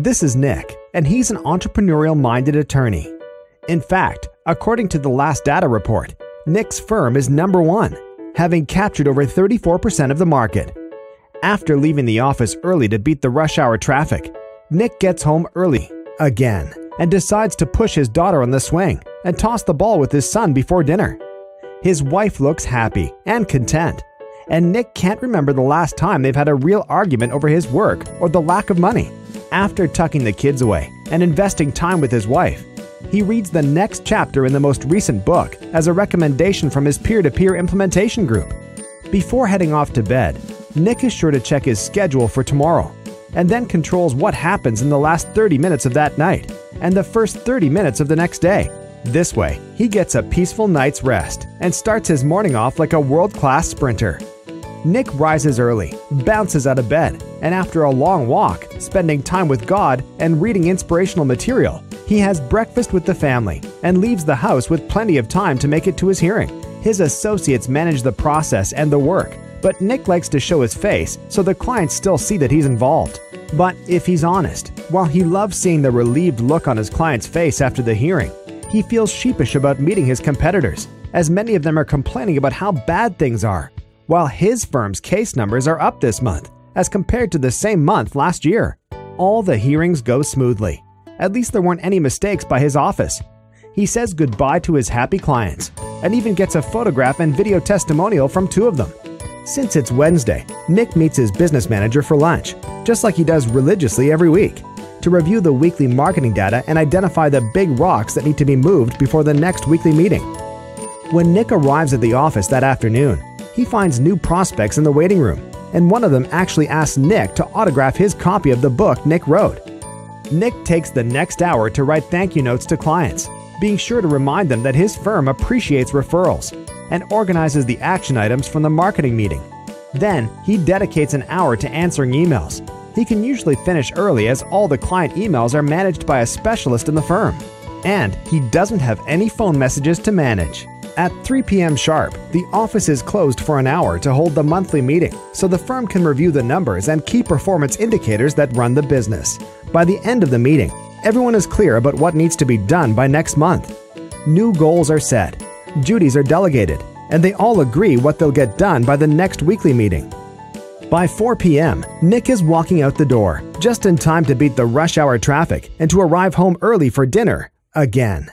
This is Nick, and he's an entrepreneurial-minded attorney. In fact, according to the last data report, Nick's firm is number one, having captured over 34% of the market. After leaving the office early to beat the rush hour traffic, Nick gets home early, again, and decides to push his daughter on the swing and toss the ball with his son before dinner. His wife looks happy and content, and Nick can't remember the last time they've had a real argument over his work or the lack of money. After tucking the kids away and investing time with his wife, he reads the next chapter in the most recent book as a recommendation from his peer-to-peer implementation group. Before heading off to bed, Nick is sure to check his schedule for tomorrow, and then controls what happens in the last 30 minutes of that night and the first 30 minutes of the next day. This way, he gets a peaceful night's rest and starts his morning off like a world-class sprinter. Nick rises early, bounces out of bed, and after a long walk, spending time with God and reading inspirational material, he has breakfast with the family and leaves the house with plenty of time to make it to his hearing. His associates manage the process and the work, but Nick likes to show his face so the clients still see that he's involved. But if he's honest, while he loves seeing the relieved look on his client's face after the hearing, he feels sheepish about meeting his competitors, as many of them are complaining about how bad things are, while his firm's case numbers are up this month as compared to the same month last year. All the hearings go smoothly. At least there weren't any mistakes by his office. He says goodbye to his happy clients and even gets a photograph and video testimonial from 2 of them. Since it's Wednesday, Nick meets his business manager for lunch, just like he does religiously every week, to review the weekly marketing data and identify the big rocks that need to be moved before the next weekly meeting. When Nick arrives at the office that afternoon, he finds new prospects in the waiting room, and one of them actually asks Nick to autograph his copy of the book Nick wrote. Nick takes the next hour to write thank you notes to clients, being sure to remind them that his firm appreciates referrals, and organizes the action items from the marketing meeting. Then, he dedicates an hour to answering emails. He can usually finish early as all the client emails are managed by a specialist in the firm, and he doesn't have any phone messages to manage. At 3 p.m. sharp, the office is closed for an hour to hold the monthly meeting so the firm can review the numbers and key performance indicators that run the business. By the end of the meeting, everyone is clear about what needs to be done by next month. New goals are set, duties are delegated, and they all agree what they'll get done by the next weekly meeting. By 4 p.m., Nick is walking out the door, just in time to beat the rush hour traffic and to arrive home early for dinner again.